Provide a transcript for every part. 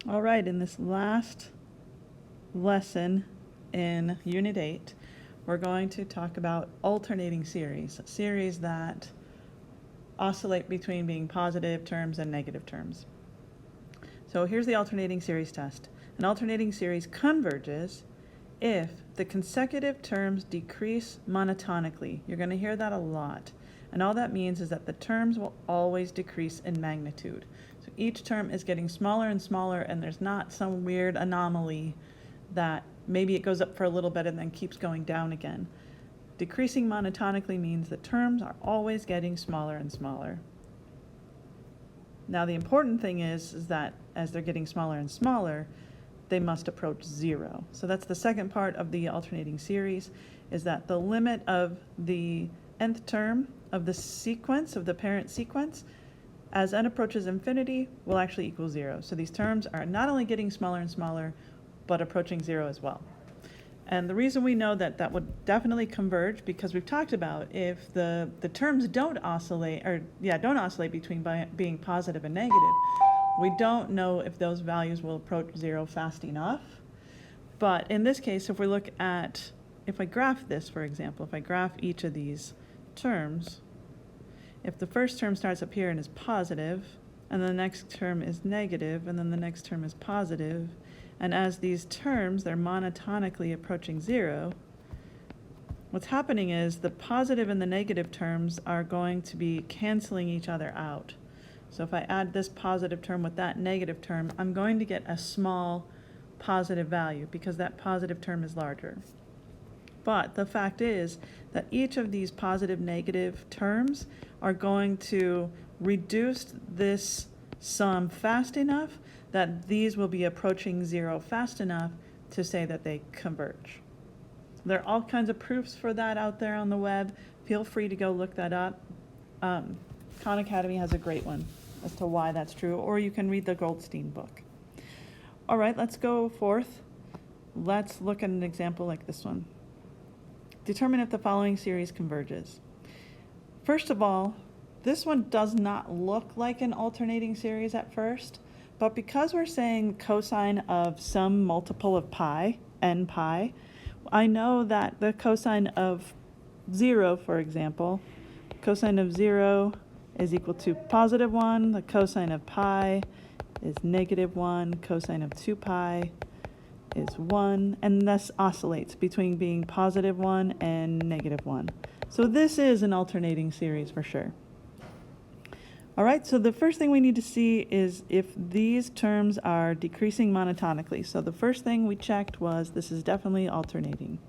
All right, in this last lesson in Unit 8, we're going to talk about alternating series that oscillate between being positive terms and negative terms. So here's the alternating series test. An alternating series converges if the consecutive terms decrease monotonically. You're going to hear that a lot. And all that means is that the terms will always decrease in magnitude. So each term is getting smaller and smaller, and there's not some weird anomaly that maybe it goes up for a little bit and then keeps going down again. Decreasing monotonically means that terms are always getting smaller and smaller. Now the important thing is that as they're getting smaller and smaller, they must approach zero. So that's the second part of the alternating series, is that the limit of the nth term of the sequence, of the parent sequence, as n approaches infinity, will actually equal zero. So these terms are not only getting smaller and smaller, but approaching zero as well. And the reason we know that that would definitely converge, because we've talked about if the terms don't oscillate between being positive and negative, we don't know if those values will approach zero fast enough. But in this case, if we look at, if I graph this, for example, if I graph each of these terms, if the first term starts up here and is positive, and the next term is negative, and then the next term is positive, and as these terms, they're monotonically approaching zero, what's happening is the positive and the negative terms are going to be canceling each other out. So if I add this positive term with that negative term, I'm going to get a small positive value because that positive term is larger. But the fact is that each of these positive negative terms are going to reduce this sum fast enough that these will be approaching zero fast enough to say that they converge. There are all kinds of proofs for that out there on the web. Feel free to go look that up. Khan Academy has a great one as to why that's true, or you can read the Goldstein book. All right, let's go forth. Let's look at an example like this one. Determine if the following series converges. First of all, this one does not look like an alternating series at first, but because we're saying cosine of some multiple of pi, n pi, I know that the cosine of 0, for example, cosine of 0 is equal to positive 1, the cosine of pi is negative 1, cosine of 2 pi is 1, and thus oscillates between being positive 1 and negative 1. So this is an alternating series for sure. All right, so the first thing we need to see is if these terms are decreasing monotonically. So the first thing we checked was this is definitely alternating.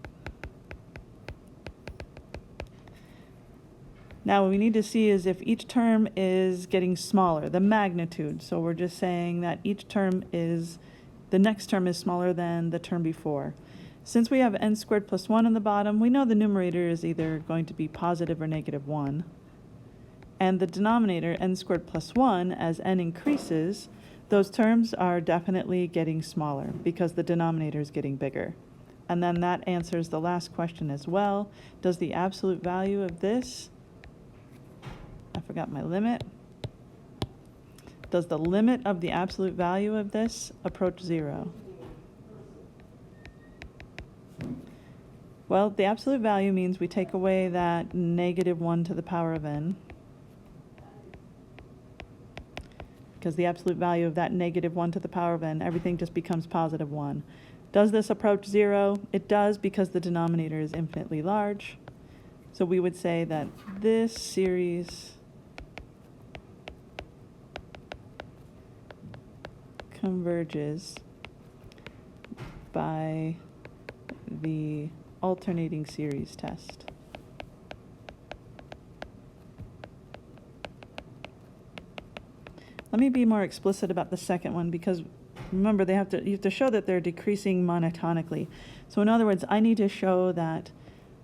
Now what we need to see is if each term is getting smaller, the magnitude. So we're just saying that each term is, the next term is smaller than the term before. Since we have n squared plus 1 on the bottom, we know the numerator is either going to be positive or negative 1. And the denominator, n squared plus 1, as n increases, those terms are definitely getting smaller because the denominator is getting bigger. And then that answers the last question as well. Does the absolute value of this, I forgot my limit. Does the limit of the absolute value of this approach 0? Well, the absolute value means we take away that negative 1 to the power of n, because the absolute value of that negative 1 to the power of n, everything just becomes positive 1. Does this approach 0? It does, because the denominator is infinitely large. So we would say that this series converges by the alternating series test. Let me be more explicit about the second one, because remember you have to show that they're decreasing monotonically. So in other words, I need to show that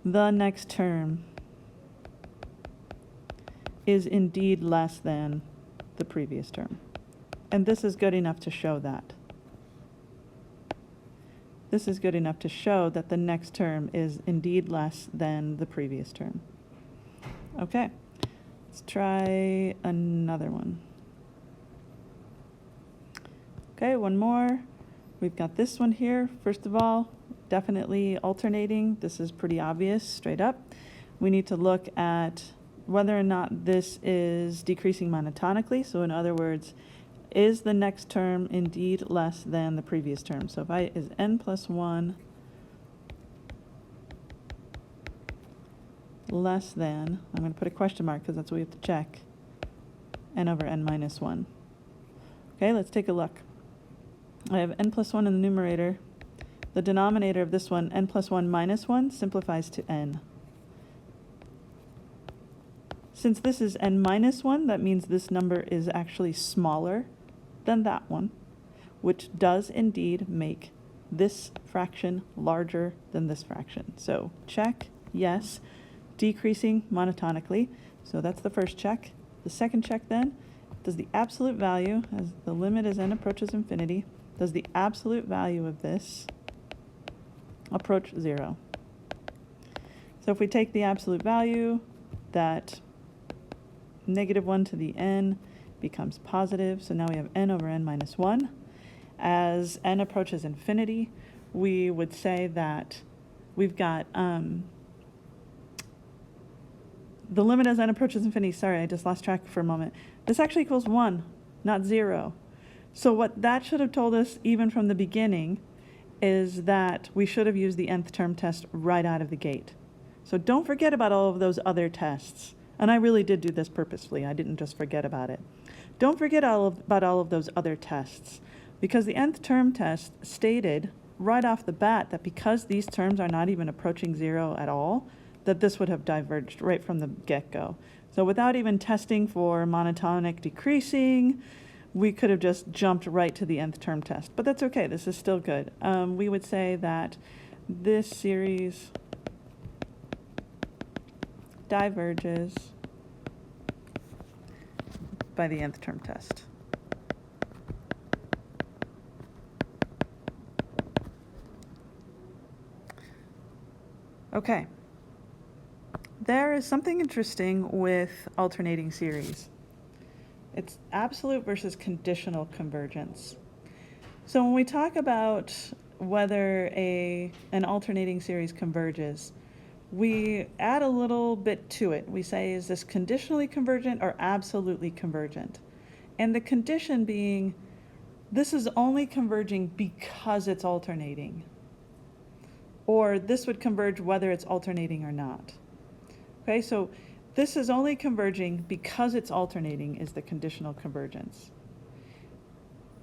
the next term is indeed less than the previous term. And this is good enough to show that. This is good enough to show that the next term is indeed less than the previous term. Okay, let's try another one. Okay, one more. We've got this one here. First of all, definitely alternating. This is pretty obvious, straight up. We need to look at whether or not this is decreasing monotonically. So in other words, is the next term indeed less than the previous term? So if I is n plus 1 less than, I'm going to put a question mark because that's what we have to check, n over n minus 1. Okay, let's take a look. I have n plus 1 in the numerator. The denominator of this one, n plus 1 minus 1, simplifies to n. Since this is n minus 1, that means this number is actually smaller than that one, which does indeed make this fraction larger than this fraction. So check, yes, decreasing monotonically. So that's the first check. The second check then, does the absolute value, as the limit as n approaches infinity, does the absolute value of this approach 0? So if we take the absolute value, that negative 1 to the n becomes positive. So now we have n over n minus 1. As n approaches infinity, we would say that we've got the limit as n approaches infinity. Sorry, I just lost track for a moment. This actually equals 1, not 0. So what that should have told us even from the beginning is that we should have used the nth term test right out of the gate. So don't forget about all of those other tests. And I really did do this purposefully. I didn't just forget about it. Don't forget about all of those other tests, because the nth term test stated right off the bat that because these terms are not even approaching 0 at all, that this would have diverged right from the get-go. So without even testing for monotonic decreasing, we could have just jumped right to the nth term test. But that's okay, this is still good. We would say that this series diverges by the nth term test. Okay. There is something interesting with alternating series. It's absolute versus conditional convergence. So when we talk about whether an alternating series converges, we add a little bit to it. We say, is this conditionally convergent or absolutely convergent? And the condition being, this is only converging because it's alternating. Or this would converge whether it's alternating or not. Okay, so this is only converging because it's alternating is the conditional convergence.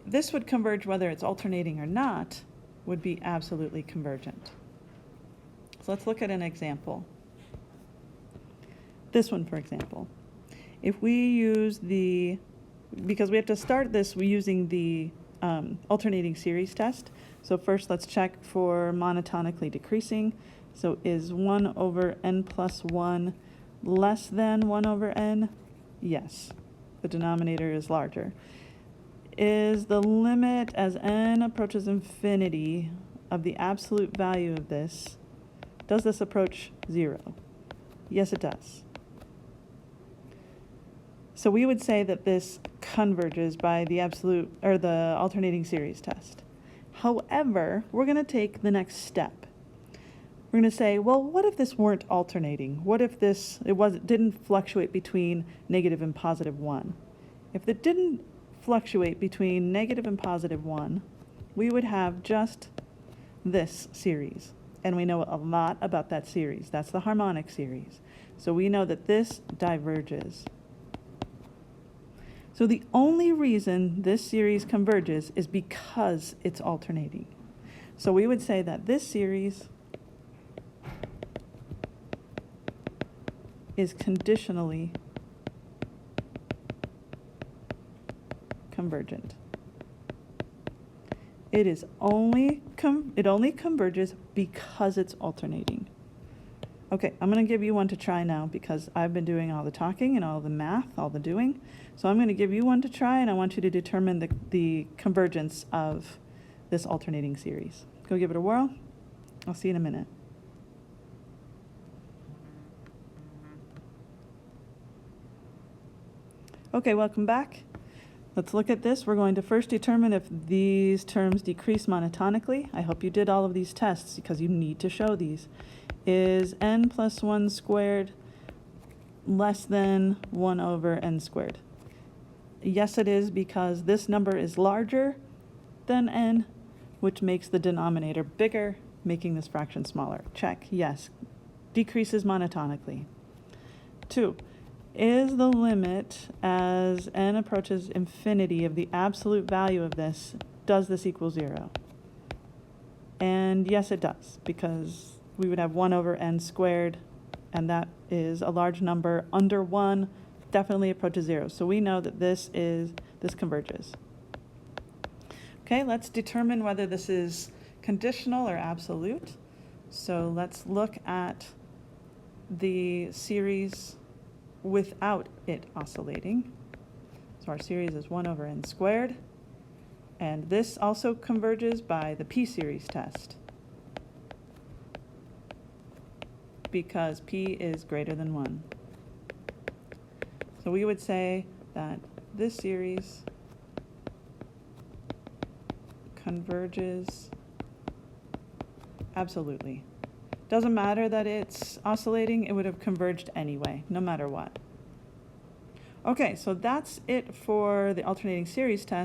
This would converge whether it's alternating or not would be absolutely convergent. So let's look at an example. This one, for example. If we use because we have to start this using the alternating series test. So first let's check for monotonically decreasing. So is 1 over n plus 1 less than 1 over n? Yes, the denominator is larger. Is the limit as n approaches infinity of the absolute value of this, does this approach 0? Yes, it does. So we would say that this converges by the absolute or the alternating series test. However, we're going to take the next step. We're going to say, well, what if this weren't alternating? What if it didn't fluctuate between negative and positive 1? If it didn't fluctuate between negative and positive 1, we would have just this series. And we know a lot about that series. That's the harmonic series. So we know that this diverges. So the only reason this series converges is because it's alternating. So we would say that this series is conditionally convergent. It only converges because it's alternating. Okay, I'm going to give you one to try now because I've been doing all the talking and all the math, all the doing. So I'm going to give you one to try, and I want you to determine the convergence of this alternating series. Go give it a whirl. I'll see you in a minute. Okay, welcome back. Let's look at this. We're going to first determine if these terms decrease monotonically. I hope you did all of these tests because you need to show these. Is n plus 1 squared less than 1 over n squared? Yes, it is, because this number is larger than n, which makes the denominator bigger, making this fraction smaller. Check. Yes. Decreases monotonically. 2. Is the limit as n approaches infinity of the absolute value of this, does this equal 0? And yes, it does, because we would have 1 over n squared, and that is a large number. Under 1 definitely approaches 0. So we know that this converges. Okay, let's determine whether this is conditional or absolute. So let's look at the series without it oscillating. So our series is 1 over n squared, and this also converges by the p-series test because p is greater than 1. So we would say that this series converges absolutely. Doesn't matter that it's oscillating, it would have converged anyway, no matter what. Okay, so that's it for the alternating series test.